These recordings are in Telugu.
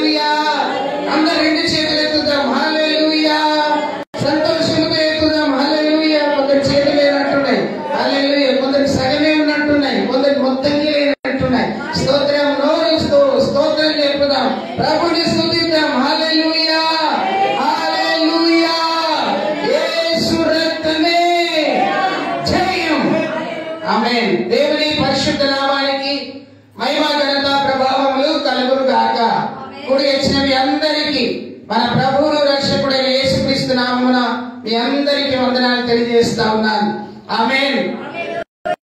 హల్లెలూయా. అందరూ రెండు చేతులు ఎత్తుదాం. హల్లెలూయా. సంతోషంతో ఎత్తుదాం. హల్లెలూయా. కొందరు చేతులు లేనట్టున్నాయి. హల్లెలూయా. కొందరు సగమే ఉన్నట్టున్నాయి. కొందరు మొత్తంగా లేనట్టున్నాయి. స్తోత్రం. నోరు స్తోత్రం చెప్పుదాం. ప్రభుని స్తుతిద్దాం. హల్లెలూయా. హల్లెలూయా. యేసు రక్తమే జయం. ఆమేన్. దేవుని పరిశుద్ధ నామానికి మహిమ ఘనత ప్రభావములు కలుగును గాక. కూడి వచ్చిన మీ అందరికీ మన ప్రభువును రక్షకుడైన యేసుక్రీస్తు నామమున మీ అందరికీ వందనాలు తెలియజేస్తా ఉన్నాను. ఆమేన్.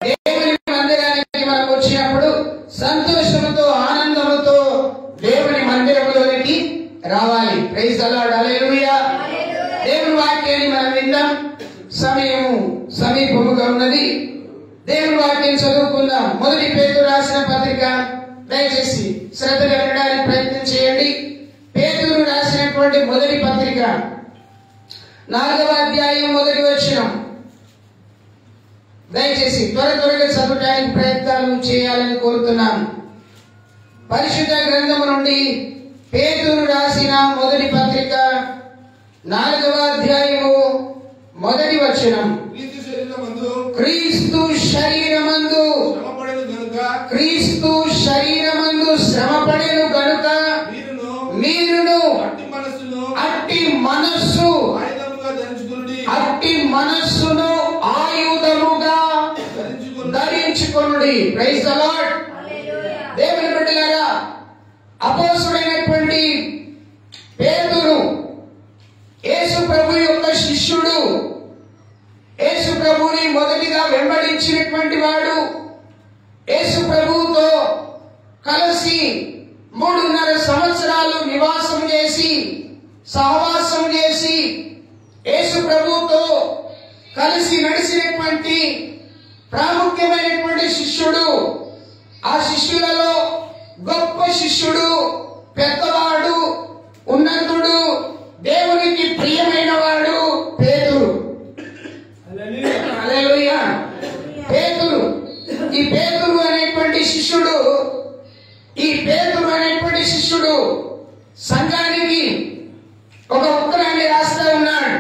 దేవుని మందిరానికి మనం వచ్చినప్పుడు సంతోషముతో ఆనందముతో దేవుని మందిరంలోనికి రావాలి. Praise the Lord. హల్లెలూయా. దేవుని వాక్యాన్ని మనం విందాం. సమయము సమీపముగా ఉన్నది. దేవుని వాక్యం చదువుకుందాం. మొదటి పేతురు రాసిన పత్రిక దయచేసి శ్రద్ధగా వినడానికి ప్రయత్నం చేయండి. పేతురు రాసినటువంటి మొదటి పత్రిక 4వ అధ్యాయం 1వ వచనం. దయచేసి త్వరగా చదవడానికి ప్రయత్నాలు చేయాలని కోరుతున్నాను. పరిశుద్ధ గ్రంథము నుండి పేతురు రాసిన మొదటి పత్రిక 4వ అధ్యాయము 1వ వచనం. క్రీస్తు శరీరమందు శ్రమపడెను గనుక మీరును అట్టి మనస్సును ఆయుధముగా ధరించుకొనుడి. Praise the Lord. దేవుని బిడ్డలారా, అపోస్తలుడైనటువంటి పేతురు యేసు ప్రభు యొక్క శిష్యుడు. యేసు ప్రభుని మొదటిగా వెంబడించినటువంటి వాడు. యేసు ప్రభువుతో కలిసి 3.5 సంవత్సరాలు నివాసం చేసి సహవాసం చేసి యేసు ప్రభువుతో కలిసి నడిచినటువంటి ప్రాముఖ్యమైనటువంటి శిష్యుడు. ఆ శిష్యులలో గొప్ప శిష్యుడు, పెద్దవాడు, ఉన్నతుడు, దేవునికి ప్రియమైన వాడు పేతురు. హల్లెలూయా. పేతురు. ఈ పేతురు అనేటువంటి శిష్యుడు సంఘానికి ఒక ఉత్తరాన్ని రాస్తా ఉన్నాడు.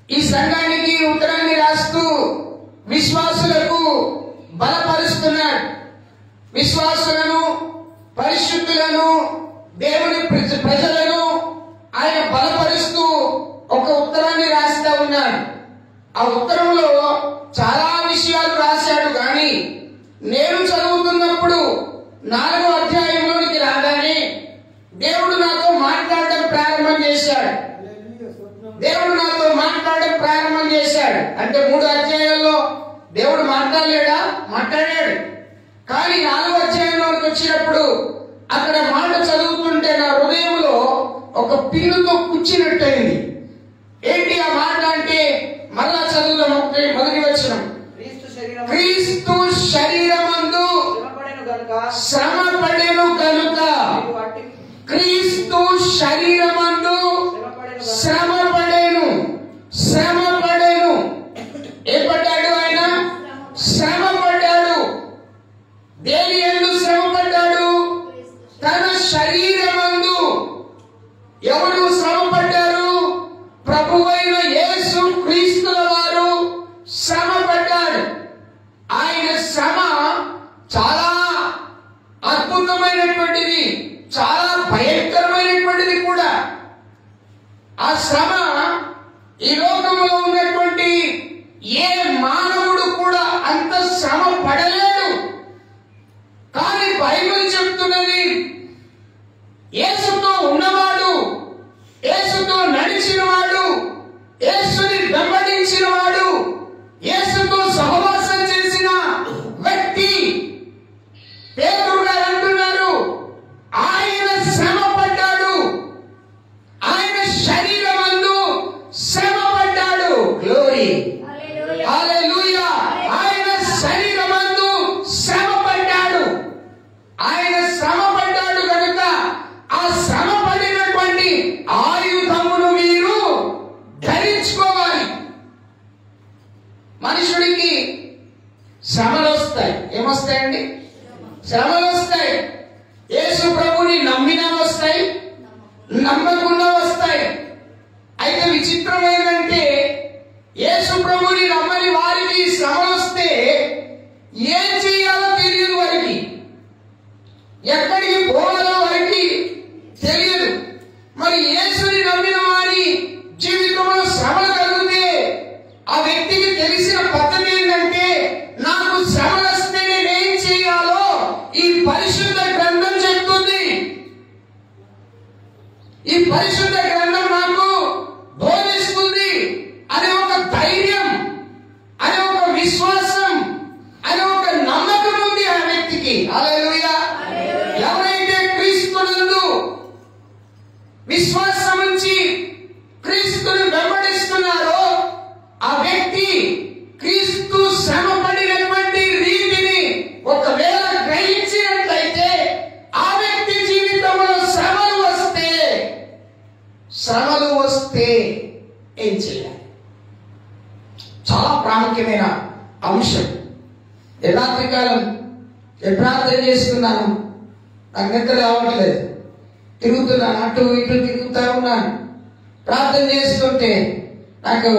ఈ సంఘానికి ఉత్తరాన్ని రాస్తూ విశ్వాసులకు బలపరుస్తున్నాడు. విశ్వాసులను, పరిశుద్ధులను, దేవుని ప్రజలను ఆయన బలపరుస్తూ ఒక ఉత్తరాన్ని రాస్తా ఉన్నాడు. ఆ ఉత్తరంలో చాలా విషయాలు రాశాడు. కానీ నేను చదువుతున్నప్పుడు 4వ అధ్యాయంలోనికి రాగానే దేవుడు నాతో మాట్లాడడం ప్రారంభం చేశాడు. అంటే 3 అధ్యాయాల్లో దేవుడు మాట్లాడలేడా? మాట్లాడాడు. కానీ 4వ అధ్యాయంలోకి వచ్చినప్పుడు అక్కడ మాట చదువుతుంటే నా హృదయంలో ఒక పిన్నుతో కుచ్చినట్టయింది. ఏంటి ఆ మాట అంటే, మళ్ళా చదువుదాం. మొదటి వచనం. క్రీస్తు శరీరమందు శ్రమపడెను గనుక. క్రీస్తు శరీరమందు శ్రమపడెను. ఏం పడ్డాడు ఆయన? శ్రమపడ్డాడు. దేని యందు శ్రమపడ్డాడు? తన శరీరమందు. ఎవరు శ్రమపడ్డారు? ప్రభువైన యేసు క్రీస్తుల వారు శ్రమపడ్డాడు. ఆయన శ్రమ చాలా అద్భుతమైనటువంటిది, చాలా భయంకరమైనటువంటిది కూడా. ఆ శ్రమ ఈ లోకంలో ఉన్నటువంటి ఏ మానవుడు కూడా అంత శ్రమ పడలేడు. కానీ బైబిల్ చెప్తున్నది, యేసుతో ఉన్నవాడు, యేసుతో నడిచినవాడు, యేసుని వెంబడించినవాడు, యేసుతో సహవాసం చేసిన వ్యక్తి పేతురు గారు అంటున్నారు, ఆయన శ్రమ పడ్డాడు. ఆయన శరీరమందు శ్రమ పడ్డాడు. గ్లోరీ. హల్లెలూయా. ఆయన శరీరమందు శ్రమ పడ్డాడు. ఆయన శ్రమ పడ్డాడు కనుక ఆ శ్రమ పడినటువంటి ఆయుధమును మీరు ధరించుకోవాలి. మనుషుడికి శ్రమలు వస్తాయి. ఏమొస్తాయండి? శ్రమలు వస్తాయి. యేసు ప్రభుని నమ్మినా వస్తాయి, నమ్మకుండా వస్తాయి. అయితే విచిత్రం ఏంటంటే యేసు ప్రభుని నమ్మని వారికి శ్రమ వస్తే ఏం చేయాలో తెలియదు, వారికి ఎక్కడికి పోవాలో వారికి తెలియదు. మరి యేసుని నమ్మిన వారి జీవితంలో శ్రమలు కలిగితే ఆ వ్యక్తికి తెలిసిన పద్ధతి ఏంటంటే, నాకు శ్రమలు వస్తే నేనేం చేయాలో ఈ పరిశుద్ధ గ్రంథం చెప్తుంది. ఈ పరిశుద్ధ గ్రంథం నాకు బోధిస్తుంది అనే ఒక ధైర్యం, అనే ఒక విశ్వాసం, అనే ఒక నమ్మకం ఉంది ఆ వ్యక్తికి. హల్లెలూయా. ఎవరైతే క్రీస్తునందు విశ్వాసం ఉంచి క్రీస్తుని వెంబడిస్తున్నారో ఆ వ్యక్తి క్రీస్తు శ్రమ పడినటువంటి రీతిని ఒకవేళ గ్రహించినట్లయితే ఆ వ్యక్తి జీవితంలో శ్రమలు వస్తే ఏం చేయాలి? చాలా ప్రాముఖ్యమైన అంశం. రాత్రికాలం ప్రార్థన చేస్తున్నాను, నాకు నిద్ర రావట్లేదు, తిరుగుతున్నాను, అటు ఇటు తిరుగుతా ఉన్నాను. ప్రార్థన చేస్తుంటే నాకు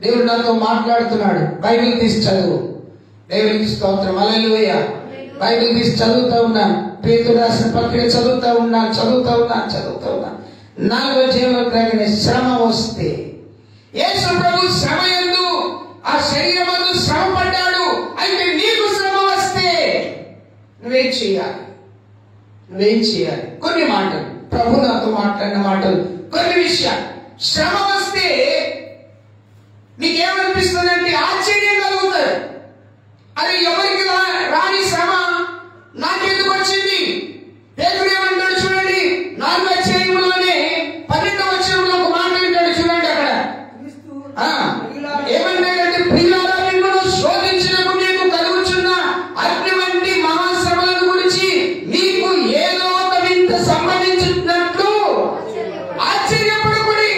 దేవుడు నాతో మాట్లాడుతున్నాడు. బైబిల్ తీసి చదువు. దేవునికి స్తోత్రం. హల్లెలూయా. బైబిల్ తీసి చదువుతా ఉన్నాను. పేతురు రాసిన పత్రిక చదువుతా ఉన్నాను. 4వ అధ్యాయంలో శ్రమ వస్తే, యేసు ప్రభు శ్రమ యందు ఆ శరీరమందు శ్రమ పడ్డాడు. అయితే నీకు శ్రమ వస్తే నువ్వేం చేయాలి? కొన్ని మాటలు, ప్రభు నాతో మాట్లాడిన మాటలు, కొన్ని విషయాలు. శ్రమ వస్తే నీకేమనిపిస్తుందంటే ఆశ్చర్యం కలుగుతుంది. అది ఎవరికి రాని శ్రమ నాకెందుకు వచ్చింది? పేతురు ఏమంటాడు చూడండి, 4వ అధ్యాయంలోనే 12వ వచనంలో ఒక మాట వింటాడు చూడండి. అక్కడ ఏమంటాడంటే, ప్రియులారా మిమ్మల్ని శోధించినప్పుడు మీకు కలుగుచున్న అగ్ని వంటి మహాశ్రమలను గురించి మీకు ఏదో ఒక వింత సంభవించినట్లు ఆశ్చర్యపడకుడి.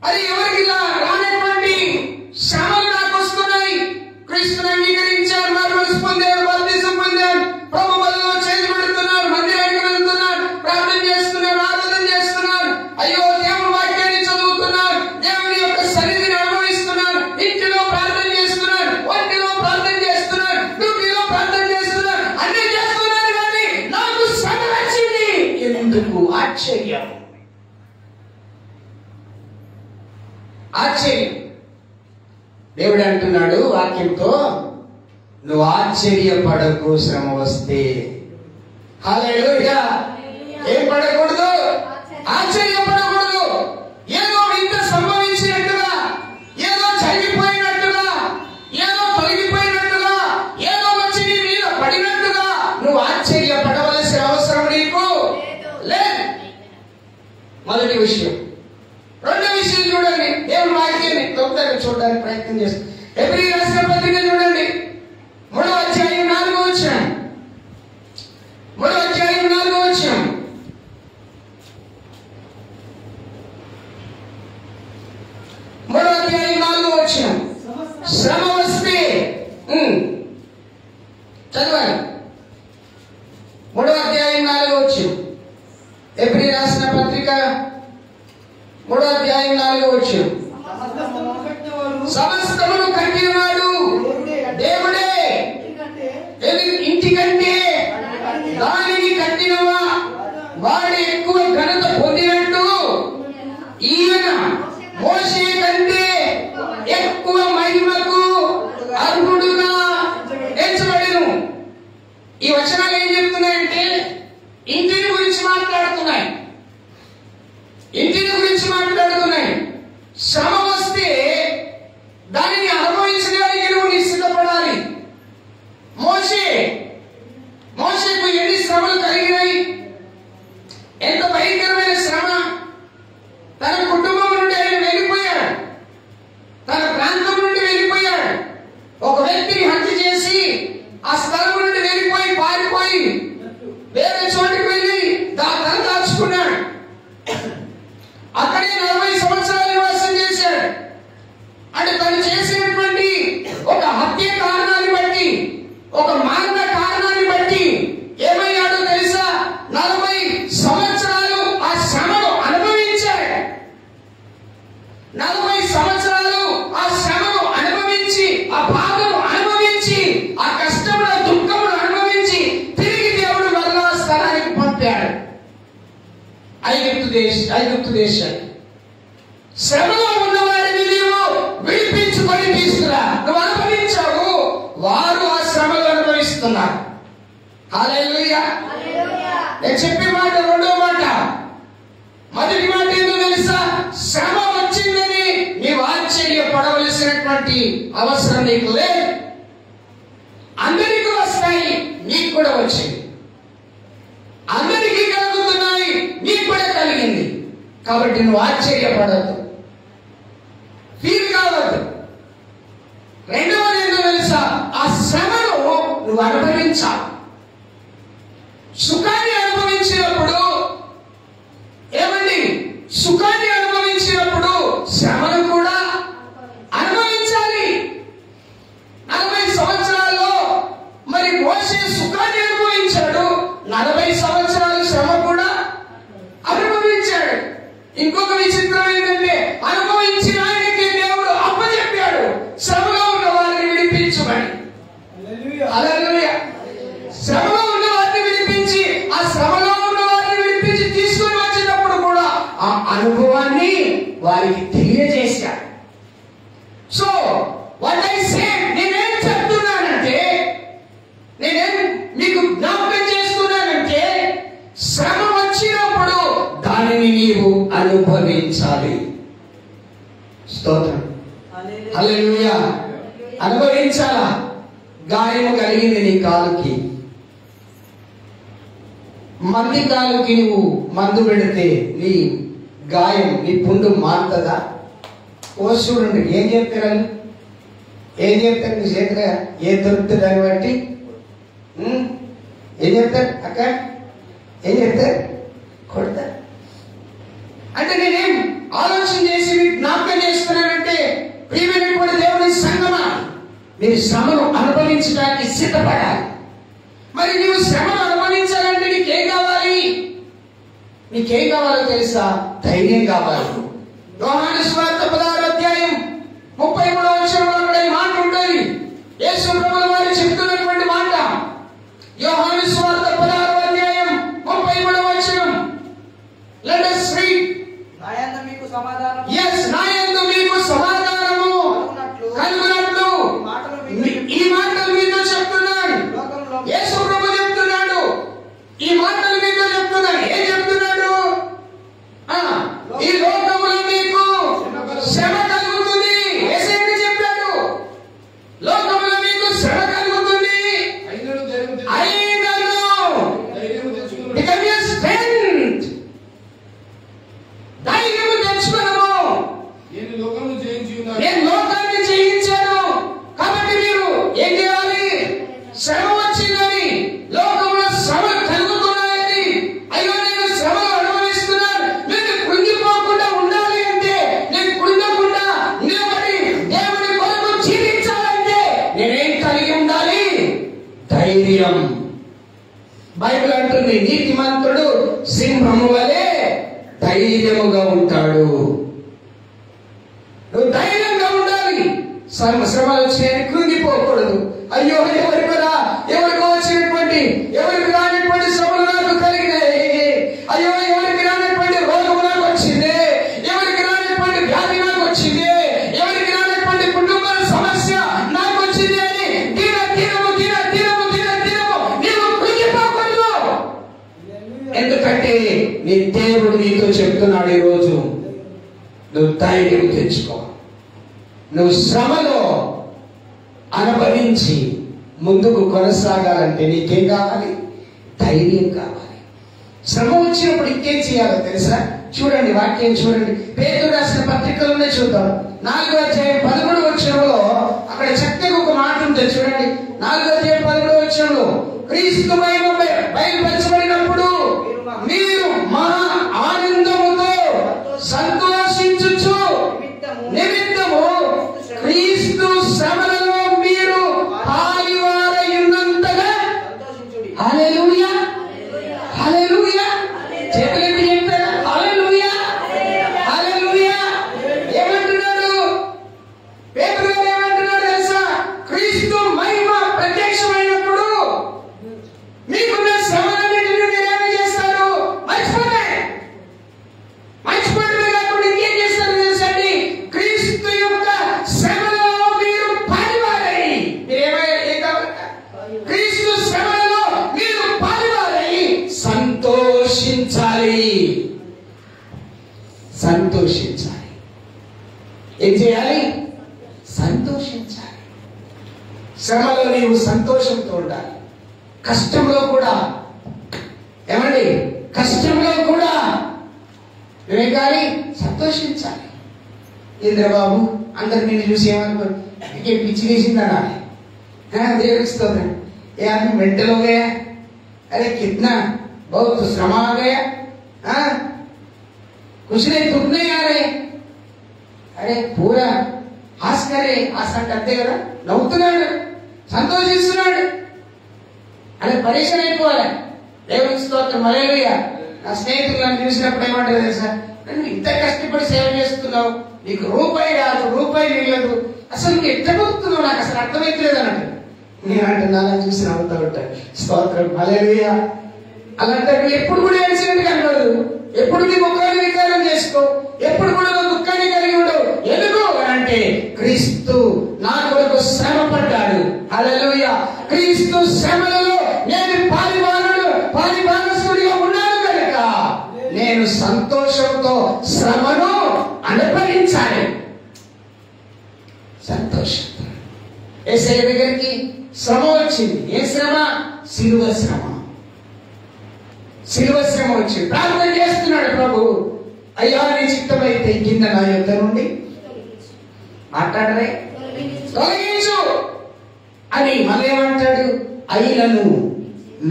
అది ఎవరికి రానటువంటి శ్రమలు నాకు వస్తున్నాయి. క్రీస్తుని అంగీకరించారు, మార్మనసు పొందారు, బాప్తిసం పొందారు, ప్రభు బలిలో చేతులు పెడుతున్నారు, మందిరానికి వెళ్తున్నారు, ప్రార్థన చేస్తున్నారు, ఆరాధన చేస్తున్నారు, అయ్యో దేవుని వాక్యాన్ని చదువుతున్నారు, దేవుని యొక్క సన్నిధిని అనుభవిస్తున్నారు, ఇంటిలో ప్రార్థన చేస్తున్నారు, ఒంటిలో ప్రార్థన చేస్తున్నారు, డ్యూటీలో ప్రార్థన చేస్తున్నారు, అన్ని చేస్తున్నారు. కానీ నాకు శ్రమ వచ్చింది ఎందుకు? ఆశ్చర్యం. దేవుడు అంటున్నాడు వాక్యంతో, నువ్వు ఆశ్చర్యపడకు శ్రమ వస్తే. హల్లెలూయా. ఏం పడకూడదు? ఆశ్చర్యపడకూడదు. ఏదో వింత సంభవించినట్టుగా, ఏదో జరిగిపోయినట్టుగా, ఏదో తొలగిపోయినట్టుగా, ఏదో వచ్చి నీ మీద పడినట్టుగా నువ్వు ఆశ్చర్యపడవలసిన అవసరం నీకు లేదు. మొదటి విషయం. రెండో విషయం చూడండి, దేవుని వాక్యాన్ని తొందరగా చూడడానికి ప్రయత్నం చేస్తాం. హెబ్రీ రాసిన పత్రిక చూడండి, 3వ అధ్యాయం 4వ వచనం. 3వ అధ్యాయం 4వ వచనం. 3వ అధ్యాయం 4వ వచనం. శ్రమ వస్తే చదవాలి. 3వ అధ్యాయం 4వ వచనం. హెబ్రీ రాసిన పత్రిక 3వ అధ్యాయం 4వ వచనం. సమస్తమును కట్టినవాడు దేవుడే, ఇంటికంటే దానిని కట్టినవా వాడు ఎక్కువ ఘనత పొందినట్టు ఈయన మోషే కంటే ఎక్కువ మహిమకు అర్హుడుగా ఎంచబడెను. ఈ వచనాలు ఏం చెప్తున్నాయంటే ఇంటిని గురించి మాట్లాడుతున్నాయి. శ్రమ వస్తే దానిని అనుభవించడానికి నువ్వు సిద్ధపడాలి. మోషేకు ఎన్ని శ్రమలు కలిగినాయి, ఎంత భయంకరమైన శ్రమ. తన కుటుంబం నుండి ఆయన వెళ్ళిపోయాడు, తన ప్రాంతం నుండి వెళ్ళిపోయాడు. ఒక వ్యక్తిని హత్య చేసి ఆ స్థలం నుండి వెళ్ళిపోయి పారిపోయి వేరే చోటికి వెళ్ళి తల దాచుకున్నాడు. అక్కడే 40 సంవత్సరాలు నివాసం చేశాడు. అంటే తను చేసినటువంటి ఒక హత్య కారణాన్ని బట్టి, ఒక మరణ కారణాన్ని బట్టి ఏమయ్యాడో తెలుసా? 40 సంవత్సరాలు ఆ పంపాడు ఐగుప్తు దేశాన్ని. శ్రమలో ఉన్న వారిని నీవు విడిపించుకొని తీసుకురా. నువ్వు అనుభవించావు, వారు ఆ శ్రమలు అనుభవిస్తున్నారు. హల్లెలూయా. నేను చెప్పే మాట రెండో మాట. మొదటి మాట ఏంటో తెలుసా? శ్రమ వచ్చిందని నీవు ఆశ్చర్యపడవలసినటువంటి అవసరం నీకు లేదు. అందరికీ వస్తాయి, నీకు కూడా వచ్చింది. అందరికీ కలుగుతున్నాయి, నీకు కూడా కలిగింది. కాబట్టి నువ్వు ఆశ్చర్యపడద్దు, ఫీల్ కావద్దు. రెండవది ఏంటో తెలుసా? ఆ శ్రమను నువ్వు అనుభవించాలి. సుఖాన్ని అనుభవించినప్పుడు ఏమండి, సుఖాన్ని అనుభవించినప్పుడు శ్రమను కూడా అనుభవించాలి. 40 సంవత్సరాల్లో మరి మోషే సుఖాన్ని అనుభవించాడు, 40 సంవత్సరాలు శ్రమ కూడా అనుభవించాడు. ఇంకొక విచిత్రం ఏంటంటే, అనుభవించిన ఆయనకి దేవుడు అప్పచెప్పాడు శ్రమలో ఉన్న వారిని విడిపించమని. హల్లెలూయా. శ్రమలో ఉన్న వారిని విడిపించి, ఆ శ్రమలో ఉన్న వారిని విడిపించి తీసుకొని వచ్చేటప్పుడు కూడా ఆ అనుభవాన్ని వారికి తెలియజేశాడు. సో వాట్ ఐ సే, నేనేం చెప్తున్నానంటే, నేనేం మీకు జ్ఞాపకం చేస్తున్నానంటే, శ్రమ వచ్చినప్పుడు దానిని నీవు అనుభవించాలి. స్తోత్రం. హల్లెలూయా. అనుభవించాలా? గాయము కలిగింది నీ కాలుకి, మంది కాలుకి నువ్వు మందు పెడితే నీ గాయం, నీ పుండు మారుతుందా? ఓ చూడండి, ఏం చెప్తారు నీ చేతిగా ఏ దొరుకుతుంది దాన్ని బట్టి ఏం చెప్తారు? అక్క ఏం చెప్తారు? కొడతారు. అంటే నేనేం ఆలోచన చేసి జ్ఞాపకం చేస్తున్నానంటే, ప్రియమైనటువంటి దేవుని సంగమా, మీరు శ్రమను అనుభవించడానికి సిద్ధపడాలి. మరి నీవు శ్రమను అనుభవించాలంటే నీకేం కావాలి? నీకేం కావాలో తెలుసా? ధైర్యం కావాలి. యోహాను సువార్త 16వ అధ్యాయం 33వ వచనంలో ఈ మాట ఉంటుంది. యేసు ప్రభువు వారు చెప్తున్నటువంటి మాట. యోహాను సువార్త 16వ అధ్యాయం 33వ వచనం. Let us read. నాయందు మీకు సమాధానం, yes, నాయందు మీకు సమాధానము కలుగునట్లు ఈ మాటలు మీతో చెప్తున్నాను. యేసు ప్రభువు చెప్తున్నాడు, ఈ మాటలు మీతో చెప్తున్నాను. ఏం చెప్తున్నాడు? ఈ లోకములో మీకు శ్రమ కలుగుతుంది. యేసయ్య చెప్పాడు, లోకములో మీకు శ్రమ కలుగుతుంది. ధైర్యము తెచ్చుకున్నాము. నేను లోకాన్ని జయించాను. కాబట్టి మీరు ఏం చేయాలి? శ్రమ వచ్చిందని, లోకంలో శ్రమలు కలుగుతున్నాయని, అయ్యో నేను శ్రమలు అనుభవిస్తున్నాను, నేను కృంగిపోకుండా ఉండాలి అంటే, నేను కృంగకుండా నిలబడి దేవుని కొరకు జీవించాలంటే నేనేం కలిగి ఉండాలి? ధైర్యం. బైబిల్ అంటుంది, నీతిమంతుడు సింహము వలె ధైర్యముగా ఉంటాడు. నువ్వు ధైర్యంగా ఉండాలి. శ్రమలు వచ్చినాయని కృంగిపోకూడదు. అయ్యో ఎవరికో వచ్చినటువంటి, ఎవరికి రానటువంటి శ్రమలు నాకు కలిగినాయి, అయ్యో ఎవరికి రానటువంటి రోగము నాకు వచ్చింది, ఎవరికి రానటువంటి వ్యాధి నాకు వచ్చింది, ఎవరికి రానటువంటి కుటుంబ సమస్య నాకు వచ్చింది అని దినము నీవు కృంగిపోకూడదు. ఎందుకంటే నీ దేవుడు నీతో చెప్తున్నాడు, ఈరోజు నువ్వు ధైర్యం తెచ్చుకో. నువ్వు శ్రమలో అనుభవించి ముందుకు కొనసాగాలంటే నీకేం కావాలి? ధైర్యం కావాలి. శ్రమ వచ్చినప్పుడు ఇంకేం చేయాలో తెలుసా? చూడండి, వాక్యం చూడండి. పేతురు రాసిన పత్రికలోనే చూద్దాం. 4వ అధ్యాయం 13వ వచనంలో అక్కడ చక్కగా ఒక మాట ఉంటుంది. చూడండి, 4వ అధ్యాయం 13వ వచనంలో, క్రీస్తు మహిమ బయలుపరచబడినప్పుడు మీరు మహా ఆనందముతో సంతోషించుచు నిమిత్తము క్రీస్తు శ్రమలలో మీరు పాలివారై ఉన్నంతగా. హల్లెలూయా, హల్లెలూయా. చేతులెత్తి చెప్తారా? హల్లెలూయా, హల్లెలూయా. ఏమంటున్నాడు పేతురు గారు? ఏమంటున్నాడు తెలుసా? క్రీస్తు మహిమ ప్రత్యక్షమైనప్పుడు మీ సంతోషించాలి. సంతోషించాలి. ఏం చేయాలి? సంతోషించాలి. శ్రమలో నీవు సంతోషంతో ఉండాలి. కష్టంలో కూడా ఏమండి, కష్టంలో కూడా నువ్వేం కావాలి? సంతోషించాలి. ఇంద్రబాబు అందరు నేను చూసి ఏమనుకో, ఇంకే పిచ్చి వేసిందనా? దేవుడికి స్తోత్రం. ఏ आदमी मेंटल हो गया, अरे कितना बहुत श्रमा आ गया, कुछ नहीं दुख नहीं आ रहे, अरे पूरा हास करे हास करते కదా, నవ్వుతున్నాడు, సంతోషిస్తున్నాడు. అరే పరేషాన్ అయిపోవాలి. దేవునికి స్తోత్రం. హల్లెలూయా. నా స్నేహితులు నన్ను చూసినప్పుడు ఏమంటారు తెలుసా? నన్ను ఇంత కష్టపడి సేవ చేస్తున్నావు, నీకు రూపాయి రాదు, రూపాయి మిగలదు, అసలు నువ్వు ఎట్లా బతుకుతున్నావు, నాకు అసలు అర్థమైతలేదు అన్నట్టు. నేనంటున్నా చూసి నవ్వుతూ ఉంటాను. స్తోత్రం. హల్లెలూయా. అలాంటి ఎప్పుడు కూడా ఏడ్చినట్టు కనబడదు. ఎప్పుడు నీ ముఖాన్ని వికారం చేసుకో, ఎప్పుడు కూడా నువ్వు దుఃఖాన్ని కలిగి ఉండవు. ఎందుకు అంటే క్రీస్తు నా కొరకు శ్రమ పడ్డాడు. హల్లెలూయా. క్రీస్తు శ్రమలలో నేను పాలిభాగస్తుడిగా ఉన్నాను కనుక నేను సంతోషంతో శ్రమను అనుభవించాలి. సంతోషంతో యేసయ్య దగ్గరికి శ్రమ వచ్చింది. ఏ శ్రమ? శిలువ శ్రమ. శిలువ శ్రమ వచ్చింది. ప్రార్థన చేస్తున్నాడు ప్రభు, అయ్యా నీ చిత్తమైతే కింద నా యొద్ద నుండి మాట్లాడరే తొలగించు అని మళ్ళీ ఏమంటాడు? అయినను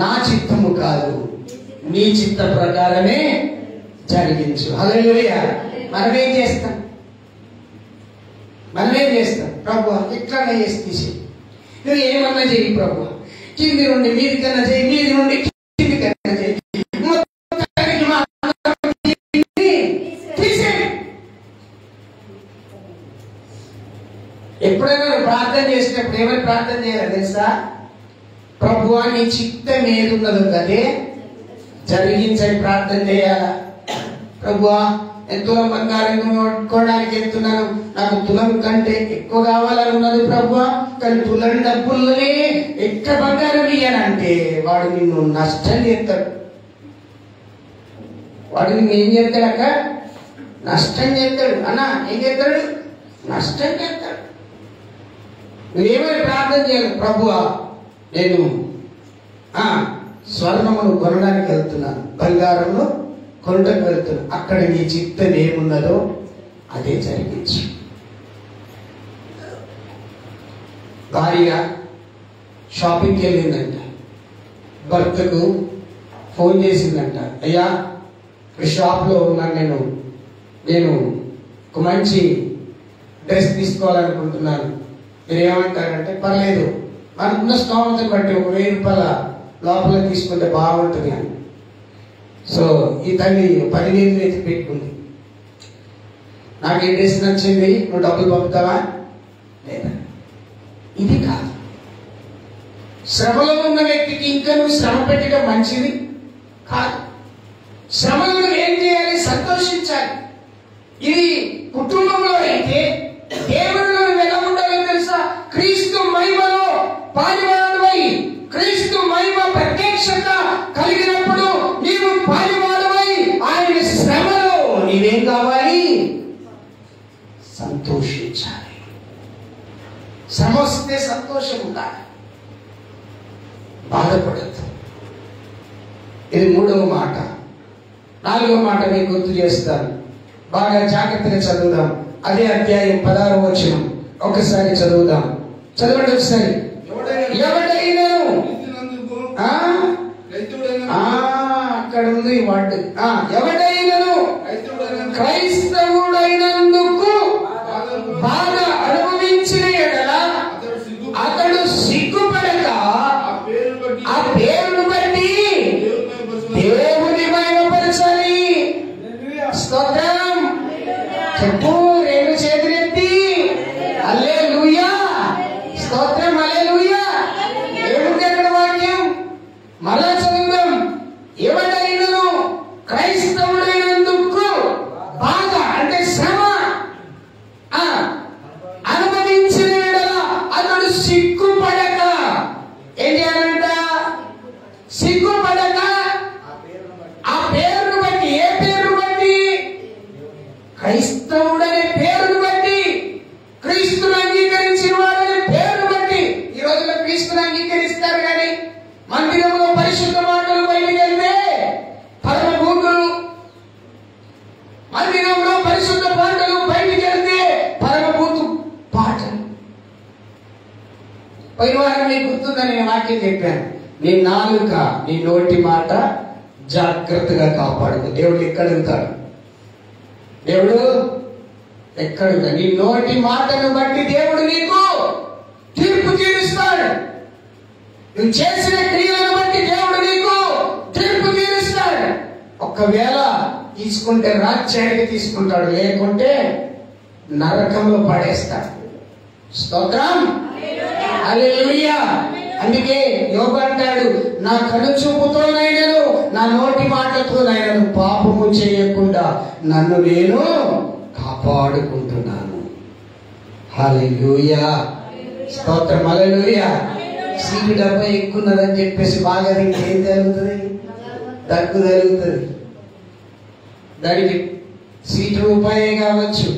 నా చిత్తము కాదు, నీ చిత్త ప్రకారమే జరిగించు. హల్లెలూయా. మనమేం చేస్తాం? ప్రభు ఇట్లానే చేసి తీసి నువ్వు ఏమన్నా చేయి ప్రభు, కింది నుండి మీది కన్నా చేయి, మీది నుండి కింది కన్నా చేయి, ఎప్పుడైనా ప్రార్థన చేసినప్పుడు ఏమని ప్రార్థన చేయాలి తెలుసా? ప్రభువా నీ చిత్తం ఏదున్నదో కదే జరిగించని ప్రార్థన చేయాలా? ప్రభువా నేను తులం బంగారం కొనడానికి వెళ్తున్నాను, నాకు తులం కంటే ఎక్కువ కావాలని ఉన్నది ప్రభువా, కానీ తులం డబ్బుల్లోనే ఎక్కువ బంగారం ఇయ్యనంటే వాడు నిన్ను నష్టం చేస్తాడు. వాడు నిన్ను ఏం చేస్తాడు? అక్క నష్టం చేస్తాడు. అన్న ఏం చేస్తాడు? నష్టం చేస్తాడు. నువ్వేమైనా ప్రార్థన చేయాలి, ప్రభువా నేను స్వర్ణమును కొనడానికి వెళ్తున్నాను, బంగారంలో కొనడానికి వెళ్తున్నాను, అక్కడ నీ చిత్తం ఏమున్నదో అదే జరిగించు. భార్య షాపింగ్కి వెళ్ళిందంట, భర్తకు ఫోన్ చేసిందంట, అయ్యా ఇక్కడ షాప్లో ఉన్నాను, నేను ఒక మంచి డ్రెస్ తీసుకోవాలనుకుంటున్నాను, మీరు ఏమంటారంటే పర్లేదు మనకున్న స్తోమతను బట్టి ఒక 1000 రూపాయల లోపల తీసుకుంటే బాగుంటుంది అని. సో ఈ తల్లి 10,000 ఎత్తి పెట్టుకుంది. నాకు ఈ డ్రెస్ నచ్చింది, నువ్వు డబ్బులు పంపుతావా? లేదా. ఇది కాదు. శ్రమలో ఉన్న వ్యక్తికి ఇంకా నువ్వు శ్రమ పెట్టడం మంచిది కాదు. శ్రమలో నువ్వు ఏం చేయాలి? సంతోషించాలి. ఇది కుటుంబంలో అయితే దేవుడిలో ఎలా ఉండాలో తెలుసా? క్రీస్తు మహిమలో పాలివాడవై, క్రీస్తు మహిమ ప్రత్యక్షత కలిగినప్పుడు నీవు పాలివాడవై ఆయన శ్రమలో నీవేం కావాలి? సంతోషించాలి. శ్రమ వస్తే సంతోషం ఉండాలి, బాధపడద్దు. ఇది 3వ మాట. 4వ మాట మీకు గుర్తు చేస్తాను, బాగా జాగ్రత్తగా చదువుదాం. అదే అధ్యాయం 16వ వచనం ఒకసారి చదువుదాం. చదవండి ఒకసారి. ఎవడైనను అక్కడ ఉంది వాడు, ఎవడైనను క్రైస్తవుడైనందుకు బాధ అనుభవించిన ఎడల అతడు సిగ్గుపడక ఆ పేరును బట్టి దేవుని మహిమపరచాలి. స్తోత్రం చెప్పు, 2 చేతులెత్తి హల్లెలూయా, స్తోత్రం, హల్లెలూయా. ఏముంది అక్కడ వాక్యం? మళ్ళా చదువుదాం. ఎవడైనను క్రైస్తవుడైనందుకు బాధ అంటే శ్రమ అనుభవించిన ఎడల అతడు సిగ్గుపడక ఏం చేయాలంట? సిగ్గుపడక ఆ పేరు క్రైస్తవుడనే పేరును బట్టి, క్రీస్తును అంగీకరించిన వాడనే పేరును బట్టి ఈ రోజుల్లో క్రీస్తును అంగీకరిస్తారు కానీ మందిరంలో పరిశుద్ధ మాటలు బయటికి వెళ్తే పరమభూతులు, మందిరంలో పరిశుద్ధ పాటలు బయటికి వెళ్తే పరమభూతు పాటలు. పోయిన వారం మీకు గుర్తుందని నేను వాక్యం చెప్పాను, నీ నాలుక, నీ నోటి మాట జాగ్రత్తగా కాపాడుకో. దేవుడు ఎక్కడ అడుగుతాడు? దేవుడు ఎక్కడ? నీ నోటి మాటను బట్టి దేవుడు నీకు తీర్పు తీరుస్తాడు. నువ్వు చేసిన క్రియలను బట్టి దేవుడు నీకు తీర్పు తీరుస్తాడు. ఒకవేళ తీసుకుంటే రాజ్యానికి తీసుకుంటాడు, లేకుంటే నరకంలో పడేస్తాడు. స్తోత్రం, హల్లెలూయా. అందుకే యోబు అంటాడు, నా కనుచూపుతోనైనను నా నోటి మాటతోనైనను పాపము చేయకుండా నన్ను నేను కాపాడుకుంటున్నాను. హల్లెలూయా, స్తోత్రం, హల్లెలూయా. సీటు డబ్బా ఎక్కున్నదని చెప్పేసి బాగా ఏం జరుగుతుంది? దగ్గు జరుగుతుంది. దానికి సీటు రూపాయే కావచ్చు,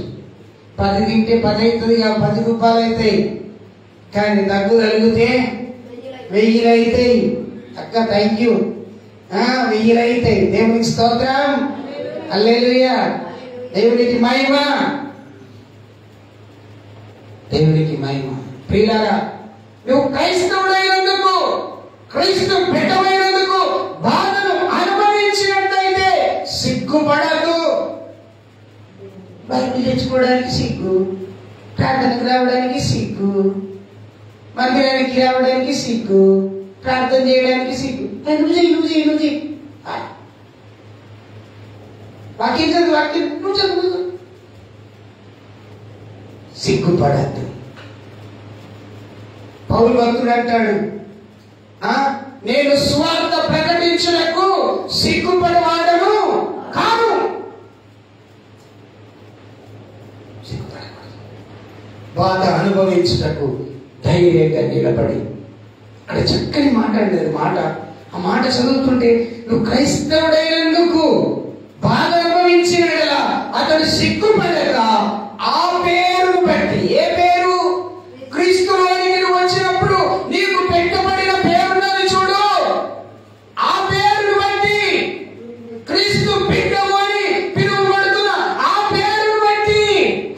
10 తింటే 10 అవుతుంది, 10 రూపాయలు అవుతాయి. కానీ దగ్గు కలిగితే 1000 అవుతాయి. అక్క థ్యాంక్ యూ, 1000 అవుతాయి. దేవునికి స్తోత్రం, హల్లెలూయా. దేవునికి మహిమ, దేవునికి మహిమ. ప్రియులారా, నువ్వు క్రైస్తవుడైనందుకు, క్రీస్తు బిడ్డమైనందుకు బాధను అనుభవించినట్లయితే సిగ్గుపడదు. బైబిల్ తెచ్చుకోవడానికి సిగ్గు, ప్రార్థనకు రావడానికి సిగ్గు, మందిరానికి రావడానికి సిగ్గు, ప్రార్థన చేయడానికి సిగ్గు. నువ్వు వాక్యం చదువు, వాక్యం నువ్వు చదువు. సిగ్గుపడద్దు. పౌలు భక్తుడు అంటాడు, నేను సువార్త ప్రకటించుటకు సిగ్గుపడవాడను కాను. బాధ అనుభవించుటకు ధైర్యంగా నిలబడి. అక్కడ చక్కని మాట అండి మాట. ఆ మాట చదువుతుంటే, నువ్వు క్రైస్తవుడైనందుకు బాధ అనుభవించిన అతడు సిగ్గుపడక ఆ పేరును బట్టి, ఏ పేరు? క్రీస్తులోనికి నువ్వు వచ్చినప్పుడు నీకు పెట్టబడిన పేరున్నది చూడు, ఆ పేరును బట్టి, క్రీస్తు బిడ్డవు అని పిలువబడుతున్న ఆ పేరును బట్టి,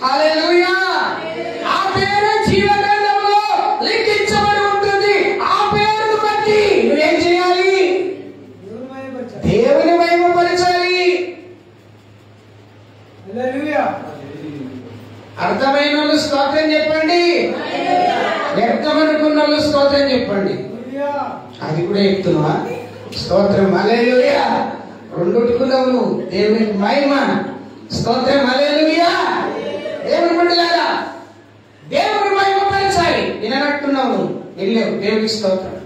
హల్లెలూయా, ఆ పేరు జీవగ్రంథంలో లిఖించబడి ఉంటుంది. ఆ పేరును బట్టి నువ్వేం చేయాలి? దేవుని మహిమపరచాలి. హల్లెలూయా. అర్థమైన వాళ్ళు స్తోత్రం చెప్పండి, వ్యర్థమనుకున్న వాళ్ళు స్తోత్రం చెప్పండి. అది కూడా చెప్తున్నా, స్తోత్రం, హల్లెలూయా. రెండుకున్నావు నువ్వు, దేవునికి మహిమ, స్తోత్రం, హల్లెలూయా. దేవుని బిడ్డలారా, దేవుని మహిమపరచాలి. విననట్టున్నావు నువ్వు, వెళ్ళావు. దేవునికి స్తోత్రం,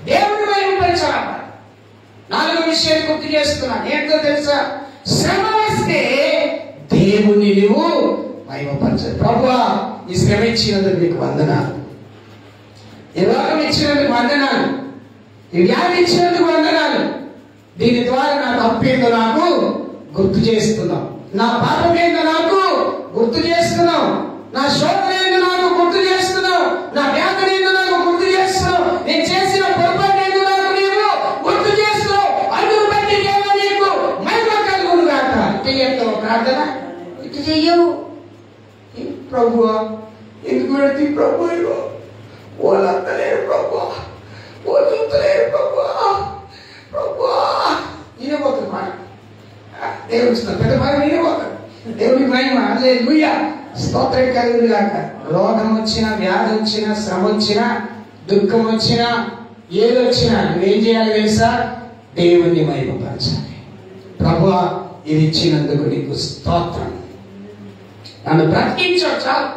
దేవుని మహిమపరచాలి. 4వ విషయాన్ని గుర్తు చేస్తున్నా, ఏంటో తెలుసా? శ్రమ వస్తే దేవుని నువ్వు మహిమపరచాలి. ప్రభువా, ఈ శ్రమ ఇచ్చినందుకు నీకు వందనాలు, ఈ రోగం ఇచ్చినందుకు వందనాలు, ఈ వ్యాధి ఇచ్చినందుకు వందనాలు. దీని ద్వారా నా తప్పేందో నాకు గుర్తు చేస్తున్నావు, నా పాపం ఏందో నాకు గుర్తు చేస్తున్నావు, నా శోధన ఏందో నాకు గుర్తు చేస్తున్నావు, నా వ్యాధి ఏందో నాకు గుర్తు చేస్తున్నావు, నేను చేసిన పొరపాటు ఏందో నాకు నీవు గుర్తు చేస్తున్నావు. అందుకు బట్టి దేవా నీకు మహిమ కలుగును గాక. చెయ్యవు ప్రార్థన, ఇటు చెయ్యవు. ప్రభువా, ఎందుకు పెడితే ప్రభు, వాళ్ళంతలేరు ప్రభువా, వాళ్ళు చూస్తలేరు ప్రభువా, ప్రభువా. నేనే పోతుంది మాట, దేవుడు పెద్ద మాట నేనే పోతాను. దేవుడి మహిమ, హల్లెలూయా, స్తోత్రం కలుగును గాక. రోగం వచ్చినా, వ్యాధి వచ్చినా, శ్రమ వచ్చినా, దుఃఖం వచ్చినా, ఏదొచ్చినా నువ్వేం చేయాలి తెలుసా? దేవుణ్ణి మహిమపరచాలి. ప్రభువా, ఇది ఇచ్చినందుకు నీకు స్తోత్రం, నన్ను బ్రతికించావు చాలు.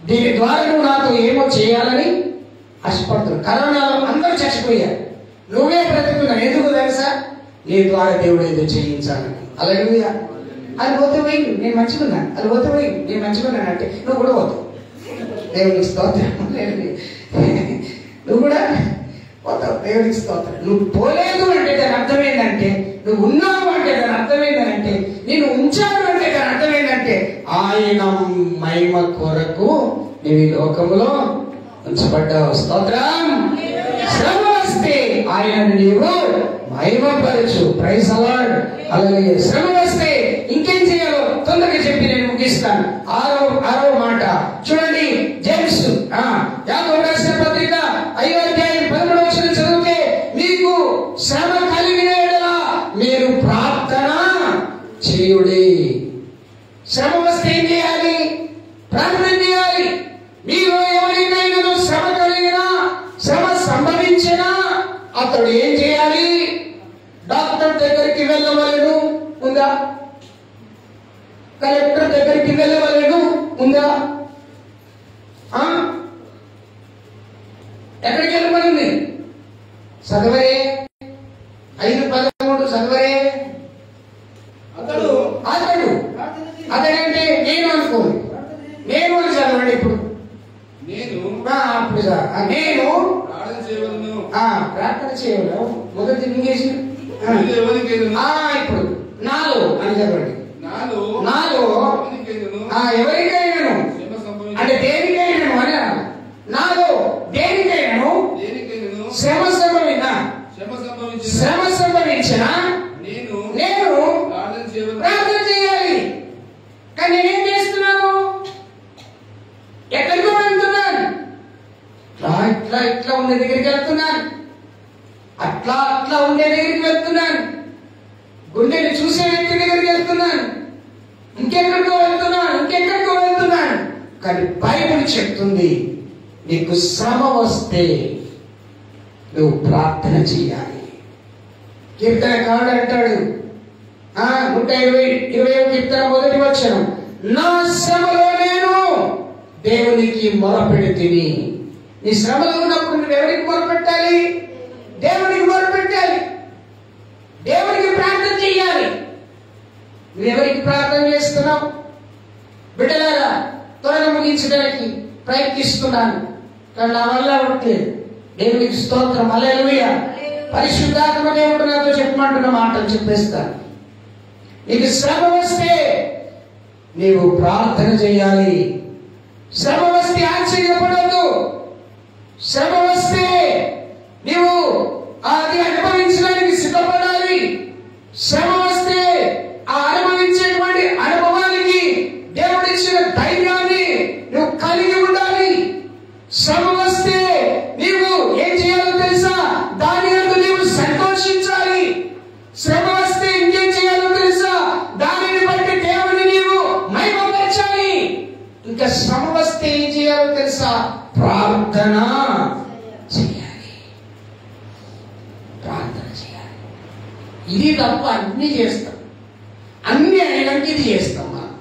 దీని ద్వారా నువ్వు నాతో ఏమో చేయాలని ఆశపడుతున్నావు. కరోనాలో అందరూ చచ్చిపోయారు, నువ్వే బ్రతుకున్నావు. ఎందుకు తెలుసా? నీ ద్వారా దేవుడు ఏదో చేయించాలని. హల్లెలూయా. అది పోతే పోయింది, నేను మంచిగున్నాను, అది పోతే పోయింది, నేను మంచిగున్నాను అంటే నువ్వు కూడా పోతావు. దేవునికి స్తోత్రం, నువ్వు కూడా పోతావు. దేవునికి స్తోత్రం. నువ్వు పోలేదు అంటే దాని అర్థం ఏంటంటే, నువ్వు ఉన్నావు అంటే దాని అర్థం ఏంటంటే నేను ఉంచాడు అంటే దాని అర్థం ఏంటంటే ఆయన మహిమ కొరకు నీవు ఈ లోకంలో ఉంచబడ్డావు. స్తోత్రం. శ్రమ వస్తే ఆయనను నీవు మహిమపరచు. Praise the Lord. హల్లెలూయా. శ్రమ వస్తే ఇంకేం చేయాలో తొందరగా చెప్పి నేను ముగిస్తాను. ఆరో మాట చూడండి. జేమ్స్ యాకోబు రాసిన పత్రిక 5వ అధ్యాయం 13వ వచనం చదివితే, మీకు శ్రమ కలిగిన యెడల మీరు ప్రార్థన చేయుడి. శ్రమ వస్తే ఏం చేయాలి? ప్రార్థన చేయాలి. మీరు ఎవరికైనా శ్రమ కలిగినా, శ్రమ సంభవించినా అతడు ఏం చేయాలి? డాక్టర్ దగ్గరికి వెళ్ళవలెను ఉందా? కలెక్టర్ దగ్గరికి వెళ్ళవలెను ఉందా? ఎక్కడికి వెళ్ళమని చదవరే 5:13 చదవరే. అతడంటే నేను అనుకోండి, నేను అని చదవండి. ఇప్పుడు ప్రార్థన చేయను మొదటి ఇంగ్లీష్. ఇప్పుడు నాలో అని చెప్పండి. నాలో ఎవరికైనాను అంటే దేనికైనాను అని నాలో దేనికైనాను శ్రమ సంభవించిన నేను ప్రార్థన చేయాలి. కానీ నేనేం చేస్తున్నాను? ఎక్కడికో వెళ్తున్నాను. ఇట్లా ఉండే దగ్గరికి వెళ్తున్నాను. అట్లా ఉండే దగ్గరికి వెళ్తున్నాను. గుండెని చూసే వ్యక్తి దగ్గరికి వెళ్తున్నాను. ఇంకెక్కడికో వెళ్తున్నాను. కానీ బైబిల్ చెప్తుంది, నీకు శ్రమ వస్తే నువ్వు ప్రార్థన చేయాలి. కీర్తనకారుడు అంటాడు 120వ కీర్తన 1వ వచనం, నా శ్రమలో నేను దేవునికి మొరపెడితిని. నీ శ్రమలో ఉన్నప్పుడు నువ్వు ఎవరికి మొరపెట్టాలి? దేవునికి మొరపెట్టాలి. దేవునికి ప్రార్థన చేయాలి. నువ్వెవరికి ప్రార్థన చేస్తున్నావు? బిడ్డలారా, త్వరగా ముగించడానికి ప్రయత్నిస్తున్నాను, కానీ నా వల్ల ఉంటే దేవునికి స్తోత్రం. హల్లెలూయా. పరిశుద్ధాత్మ దేవుడు నాతో చెప్పమంటున్న మాటలు చెప్పేస్తాను. నీకు శ్రమ వస్తే నీవు ప్రార్థన చేయాలి. శ్రమ వస్తే ఆశ్చర్యపడద్దు. శ్రమ వస్తే నీవు అది అనుభవించడానికి సిద్ధపడాలి. శ్రమ వస్తే ఆ అనుభవించేటువంటి అనుభవానికి దేవుడిచ్చిన ధైర్యాన్ని నువ్వు కలిగి ఉండాలి. శ్రమ వస్తే నీవు ఏం చేయాలో తెలుసా? దాని యందు నీవు సంతోషించాలి. శ్రమ వస్తే ఇంకేం చేయాలో తెలుసా? దానిని బట్టి దేవుని నీవు మహిమపరచాలి. ఇంకా శ్రమ వస్తే ఏం చేయాలో తెలుసా? ప్రార్థన చేయాలి. ప్రార్థన చేయాలి. ఇది తప్ప అన్ని చేస్తాం. అన్ని అయినాక ఇది చేస్తాం మనం.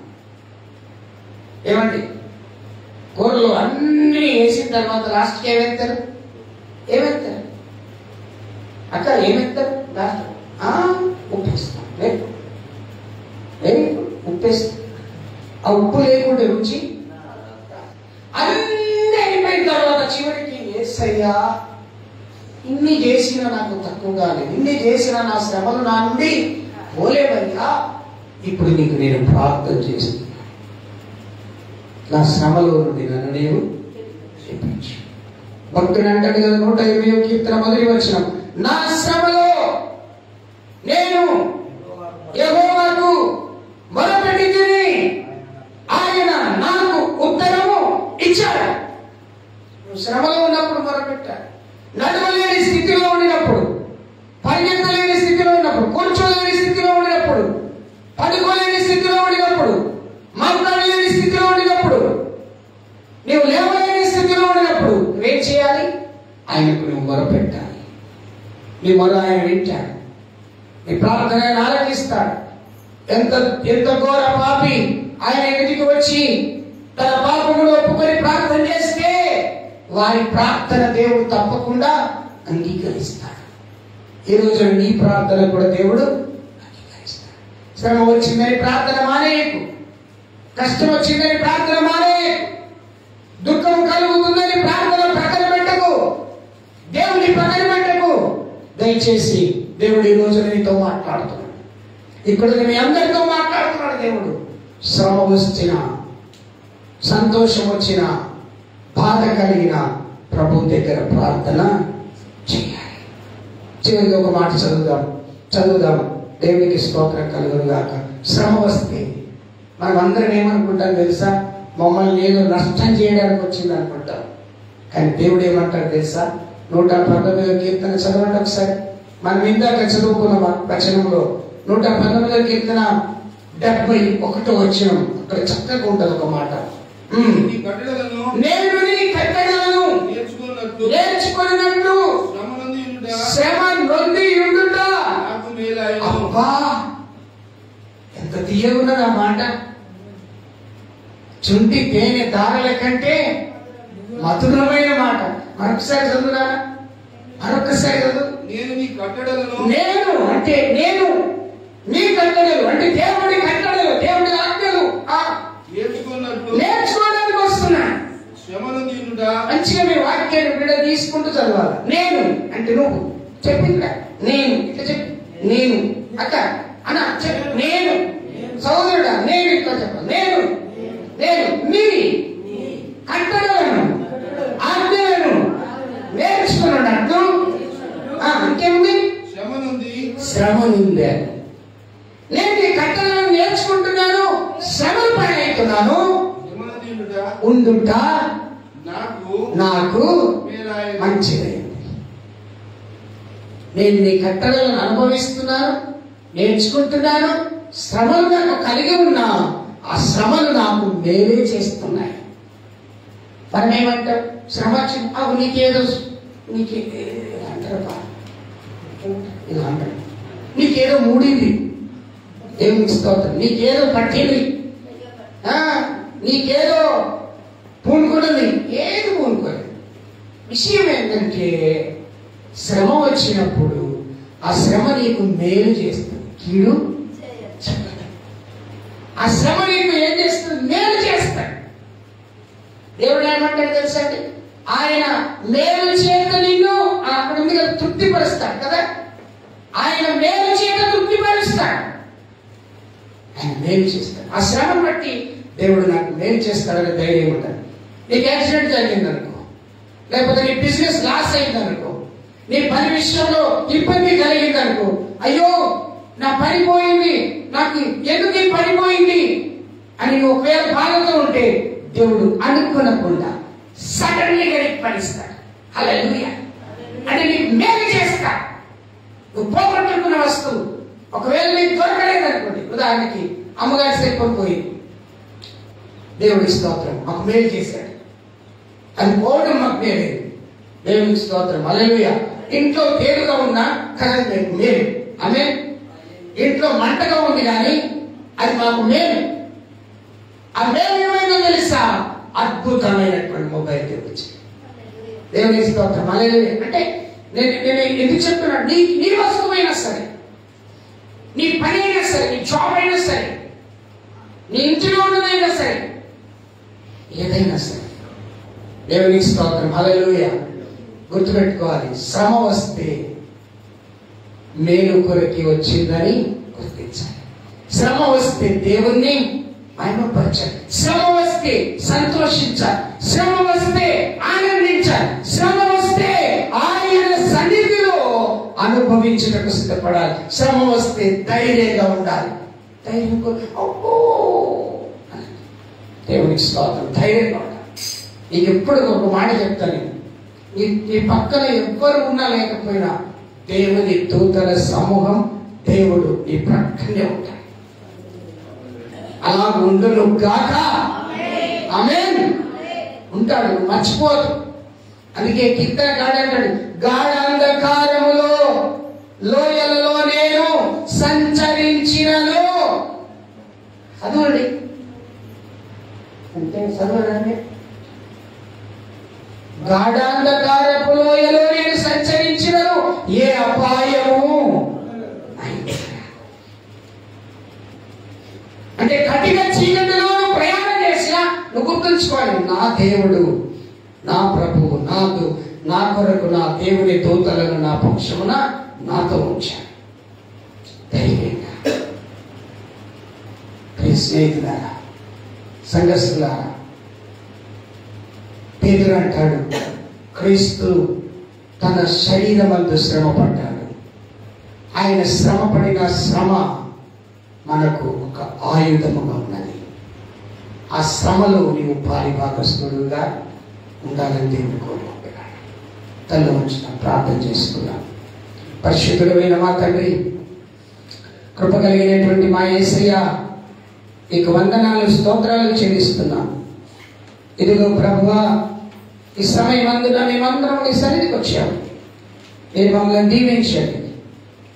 ఏమండి, కూరలు అన్ని వేసిన తర్వాత లాస్ట్కి ఏమెత్తారు? అక్క ఏమెత్తారు లాస్ట్? ఉప్పేస్తాం. ఉప్పేస్తాం. ఆ ఉప్పు లేకుండా రుచి అన్ని అయిపోయిన తర్వాత చివరికి యేసయ్యా, ఇన్ని చేసినా నాకు తక్కువగా లేదు, ఇన్ని చేసినా నా శ్రమలు నా నుండి పోలేవయ్యా, ఇప్పుడు నీకు నేను ప్రార్థన చేస్తున్నా, నా శ్రమలో నుండి నన్ను నేను చెప్పించు. భక్తుడు అంటాడు కదా 120వ కీర్తన 1వ వచనం, నా శ్రమలో నేను యెహోవాకు మొరపెట్టితిని, ఆయన నాకు ఉత్తరము ఇచ్చాడు. నువ్వు శ్రమలో ఉన్నప్పుడు మొరపెట్టాడు. నడవలేని స్థితిలో ఉండినప్పుడు, పరిగెత్తలేని స్థితిలో ఉన్నప్పుడు, కూర్చోలేని స్థితిలో ఉండినప్పుడు, పడుకోలేని స్థితిలో ఉండినప్పుడు, మాట్లాడలేని స్థితిలో ఉండినప్పుడు, నీవు లేవలేని స్థితిలో ఉండినప్పుడు నువ్వేం చేయాలి? ఆయనకు నువ్వు మొరపెట్టాలి. నీ మొర ఆయన వింటాడు. నీ ప్రార్థన ఆయన ఆలకిస్తాడు. ఎంత ఘోర పాపి ఆయన ఎదుటికి వచ్చి తన పాపమును ఒప్పుకొని ప్రార్థన చేస్తే వారి ప్రార్థన దేవుడు తప్పకుండా అంగీకరిస్తాడు. ఈ రోజు నీ ప్రార్థన కూడా దేవుడు అంగీకరిస్తాడు. శ్రమ వచ్చిందని ప్రార్థన మానేయకు. కష్టం వచ్చిందని ప్రార్థన మానేయకు. దుఃఖం కలుగుతుందని ప్రార్థన ప్రక్కన పెట్టకు. దేవుని ప్రక్కన పెట్టకు. దయచేసి దేవుడు ఈ రోజు నీతో మాట్లాడుతున్నాడు. ఇక్కడ మీ అందరితో మాట్లాడుతున్నాడు దేవుడు. శ్రమ వచ్చిన, సంతోషం వచ్చిన, బాధ కలిగిన ప్రభు దగ్గర ప్రార్థన చేయాలి. చివరిగా ఒక మాట చదువుదాం. దేవునికి స్తోత్రం కలుగునుగాక. శ్రమ వస్తే మనం అందరం ఏమనుకుంటాం తెలుసా? మమ్మల్ని ఏదో నష్టం చేయడానికి వచ్చింది అనుకుంటాం. కానీ దేవుడు ఏమంటాడు తెలుసా? 119వ కీర్తన చదవండి ఒకసారి. మనం ఇందాక చదువుకున్న వచనంలో 119వ కీర్తన 71వ వచనం, అక్కడ చక్కగా ఉంటుంది ఒక మాట. నేను నీ కట్టడలను నేర్చుకున్నట్లు శ్రమ నొంది ఉండుట. అబ్బా, ఎంత తీయగున్నది ఆ మాట. చుంటి తేనె దారల కంటే మధురమైన మాట. మరొకసారి చదువురా, మరొకసారి చదువు. నేను నీ కట్టడలను, నేను అంటే నేను నీ కట్టడలు అంటే దేవుడి కట్టడలు, దేవుడి ఆజ్ఞలు నేర్చుకోవడానికి వస్తున్నా. మంచిగా మీ వాక్యాన్ని విడ తీసుకుంటూ చదవాలి. నేను అంటే నువ్వు చెప్పిందా? నేను ఇట్లా చెప్పి, నేను అక్క అన్న చెప్పి, నేను సోదరుడా, నేను ఇట్లా చెప్పాలి. నేను నీ కట్టడలను ఆజ్ఞలను నేర్చుకున్నట్టు. ఇంకేముంది? శ్రమ నుండి. నేను నీ కట్టడలను నేర్చుకుంటున్నాను, శ్రమలు పడవుతున్నాను. ఉండుట నాకు మంచిదైంది. నేను నీ కట్టడలను అనుభవిస్తున్నాను, నేర్చుకుంటున్నాను, శ్రమలు నాకు కలిగి ఉన్నా. ఆ శ్రమలు నాకు మేలే చేస్తున్నాయి. మనం ఏమంటాం? శ్రమ నీకేదో అంటారు, ఇది అంటారు, నీకేదో మూడింది, దేవునికి స్తోత్రం, నీకేదో పట్టింది, నీకేదో పూనుకున్నది. ఏది పూనుకోలేదు. విషయం ఏంటంటే శ్రమ వచ్చినప్పుడు ఆ శ్రమ నీకు మేలు చేస్తుంది, కీడు చెప్పదు. ఆ శ్రమ నీకు ఏం చేస్తుంది? మేలు చేస్తాడు. దేవుడు ఏమంటాడు తెలుసా అండి? ఆయన మేలు చేత నిన్ను అక్కడ ఉంది కదా, తృప్తిపరుస్తాడు కదా. ఆయన మేలు చేత తృప్తిపరుస్తాడు. ఆయన మేలు చేస్తాడు. ఆ శ్రమను బట్టి దేవుడు నాకు మేలు చేస్తాడని ధైర్యం ఉంటాడు. నీకు యాక్సిడెంట్ జరిగిందనుకో, లేకపోతే నీ బిజినెస్ లాస్ అయిందనుకో, నీ పని విషయంలో ఇబ్బంది కలిగిందనుకో, అయ్యో నా పని పోయింది, నాకు ఎందుకు ఈ పని పోయింది అని ఒకవేళ బాధతో ఉంటే దేవుడు అనుకోనకుండా సడన్లీ నీకు పనిస్తాడు. హల్లెలూయా. అంటే నీకు మేలు చేస్తా. నువ్వు పోగొట్టుకున్న వస్తువు ఒకవేళ నీకు దొరకలేదనుకోండి, ఉదాహరణకి అమ్మగారి సెల్ఫోన్ పోయింది, దేవుడి స్తోత్రం మాకు మేలు చేశాడు. అది పోవడం మాకు మేలు, దేవునికి స్తోత్రం. హల్లెలూయా. ఇంట్లో తేలుగా ఉన్నా కదా మీకు మేలు. ఆమె ఇంట్లో మంటగా ఉంది కానీ అది మాకు మేలు. ఆ మేలు ఏమైందో తెలుసా? అద్భుతమైనటువంటి మొబైల్ తెప్పించి, దేవునికి స్తోత్రం. హల్లెలూయా. అంటే నేను ఎందుకు చెప్తున్నా, నీ వస్తువైనా సరే, నీ పని అయినా సరే, నీ జాబ్ అయినా సరే, నీ ఇంటిలో ఉన్నదైనా సరే, ఏదైనా సరే, దేవునికి స్తోత్రం. హల్లెలూయా. గుర్తుపెట్టుకోవాలి, శ్రమ వస్తే మేలు కొరకి వచ్చిందని గుర్తించాలి. శ్రమ వస్తే దేవుణ్ణి మహిమపరచాలి. శ్రమ వస్తే సంతోషించాలి. శ్రమ వస్తే ఆనందించాలి. శ్రమ వస్తే ఆయన సన్నిధిలో అనుభవించుటకు సిద్ధపడాలి. శ్రమ వస్తే ధైర్యంగా ఉండాలి. ధైర్యం దేవునికి స్తోత్రం. ధైర్యంగా ఉండాలి. నీకు ఎప్పుడు ఒక మాట చెప్తాను, నీ పక్కన ఎవ్వరు ఉన్నా లేకపోయినా దేవుని దూతల సమూహం, దేవుడు నీ ప్రక్కనే ఉంటాడు. అలా ఉండును గాక. ఆమేన్. ఉంటాడు, మర్చిపోదు. అందుకే కీర్తన గాడంటాడు, గాఢాంధకారములో లోయలలో నేను సంచరించినను. చదవండి అంటే చదవడండి. గాఢాంధకారపు లోయలో నేను సంచరించినను ఏ అపాయము. అంటే కఠిన చీకటిలో ప్రయాణం చేసినా నువ్వు గుర్తుంచుకోవాలి, నా దేవుడు, నా ప్రభువు, నా కొరకు నా దేవుని దూతలను నా పక్షమున నాతో ఉంచాడు. ధైర్యంగా స్నేహితులారా, సంఘస్థులారా, పేతురు అంటాడు, క్రీస్తు తన శరీరమందు శ్రమ పడ్డాడు. ఆయన శ్రమ పడిన శ్రమ మనకు ఒక ఆయుధముగా ఉన్నది. ఆ శ్రమలో నీవు పాలిభాగస్తుడుగా ఉండాలని దేవుని కోరుకుంటున్నాను. తల్లి వచ్చిన ప్రార్థన చేసుకున్నాను. పరిశుద్ధుడైన మా తండ్రి, కృప కలిగినటువంటి మా యేసయ్య, నీకు వందనాలు, స్తోత్రాలు చెల్లిస్తున్నాను. ఇదిగో ప్రభువా, ఈ సమయం అందున మేమందరం నీ సన్నిధికి వచ్చాము. మీరు మమ్మల్ని దీవించండి,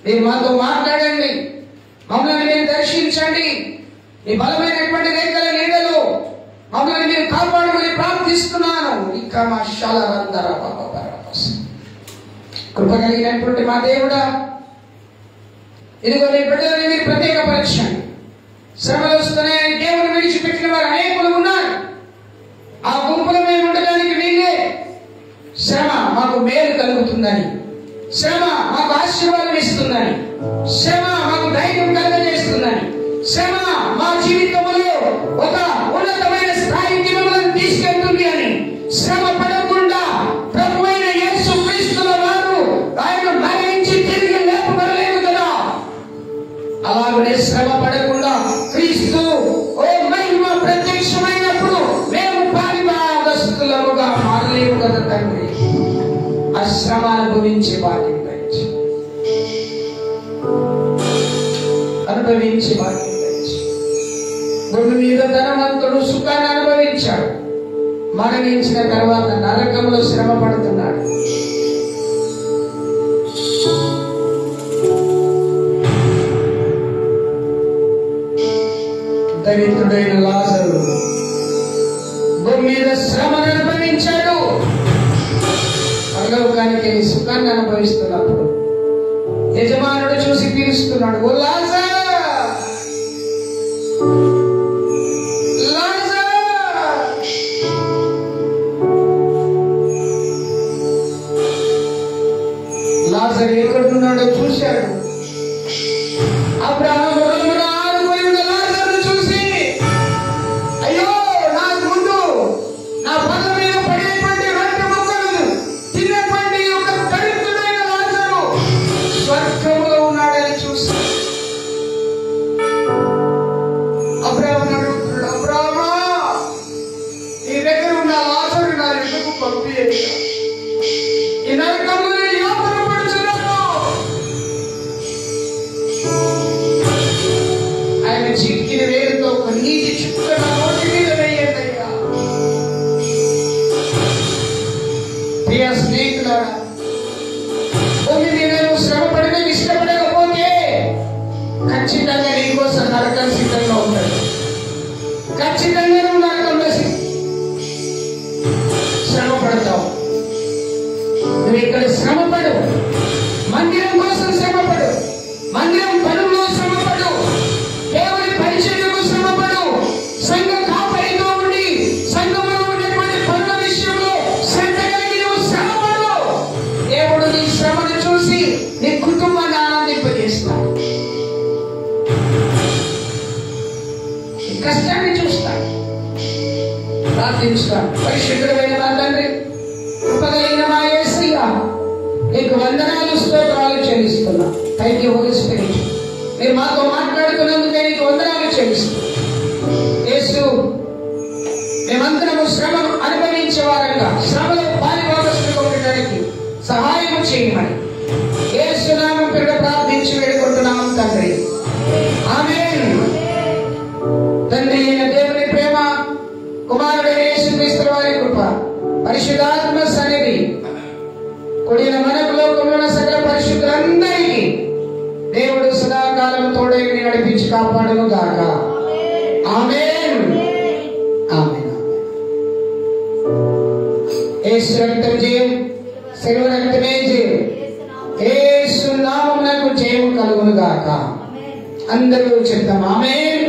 మీరు మాతో మాట్లాడండి, మమ్మల్ని మీరు దర్శించండి. నీ బలమైనటువంటి రేఖల నీడలో మమ్మల్ని మీరు కాపాడమని ప్రార్థిస్తున్నాను. ఇంకా మా శాలందర కృప కలిగినటువంటి మా దేవుడా, ఇదిగో నీ బిడ్డలని మీరు ప్రత్యేకపరచండి. శ్రమలు వస్తున్నాయని దేవుని విడిచిపెట్టిన వారు అనేకులు ఉన్నారు. ఆ గుంపులో మేము ఉండడానికి వీళ్ళే. శ్రమ మాకు మేలు కలుగుతుందని, శ్రమ మాకు ఆశీర్వాదం ఇస్తుందని, శ్రమ మాకు ధైర్యం కలుగజేస్తుందని, శ్రమ మా జీవితంలో ఒక ఉన్నతమైన స్థాయికి మమ్మల్ని తీసుకెళ్తుంది అని శ్రమ పడకుండా ప్రభువైన యేసు క్రీస్తుల వారు ఆయన మరణించి తిరిగి లేపబడలేదు కదా, అలాగనే శ్రమ పడకుండా క్రీస్తు ఓ మహిమ ప్రత్యక్షమైనప్పుడు మేము పాలిభాగస్తులముగా మారలేము కదా తండ్రి. ఆ శ్రమ అనుభవించి భాగ్యం ధరించి, అనుభవించి భాగ్యం ధరించి, భూమి మీద ధనవంతుడు సుఖాన్ని అనుభవించాడు, మరణించిన తర్వాత నరకంలో శ్రమ పడుతున్నాడు. దరిద్రుడైన లాజరు భూమి మీద శ్రమను అనుభవించాడు. పరలోకానికి సుఖాన్ని అనుభవిస్తున్నప్పుడు యజమానుడు చూసి పిలుస్తున్నాడు, ఓ లాజరు, లాజరు ఎక్కడున్నాడో చూశాడు. అబ్రాహాము ఆయన చిక్కిన వేరుతో ఒక నీటి చుక్క నా నోటి మీద వేయండియ్యా. ప్రియ స్నేహితులారా, భూమి మీద నువ్వు శ్రమ పడిన ఇష్టపడకపోతే ఖచ్చితంగా నీకోసం నరకం సిద్ధంగా ఉంటాడు. ఖచ్చితంగా నువ్వు నరకంలో శ్రమ పడతావు. నువ్వు ఇక్కడ శ్రమపడు, మందిరం కోసం శ్రమపడు, మందిరం పనుల్లో శ్రమపడు, దేవుని పరిచర్యకు శ్రమపడు, సంఘ కాపరితో ఉండి సంఘంలో ఉన్నటువంటి పనుల విషయంలో శ్రద్ధ కలిగి నువ్వు శ్రమపడు. దేవుడు నీ శ్రమను చూసి నీ కుటుంబాన్ని ఆనందింపజేస్తాడు, నీ కష్టాన్ని చూస్తాడు. ప్రార్థించుతాడు. పరిశుద్ధమైన మా తండ్రి, కృపగలిగిన మా యేసయ్య, నీకు వందనాలు, స్తోత్రాలు చెల్లిస్తున్నా. Thank you Holi spirit. మీరు మాతో మాట్లాడుతున్నందుకే నీకు వందనాలు చెల్లిస్తున్నా. యేసు, మేమందరము శ్రమను అనుభవించే వారంగా శ్రమలో పాలిభాగస్తులుగా ఉండడానికి సహాయం చేయమని యేసు నామం పేరిట ప్రార్థించి వేడుకుంటున్నాము తండ్రి. ఆమేన్. తండ్రి అయిన దేవుని ప్రేమ, కుమారుడైన యేసుక్రీస్తు వారి కృప, పరిశుద్ధాత్మ సన్నిధి కూడిన మనకు లోకంలో ఉన్న సకల పరిశుద్ధులందరికీ దేవుడు సదాకాలం తోడై నడిపించి కాపాడును గాక. ఆమేన్. ఆమేన్. యేసు రక్తం జయం, శిలువ రక్తమే జయం. యేసు నామమునకు జయం కలుగును గాక. అందరూ చెప్తాం ఆమేన్.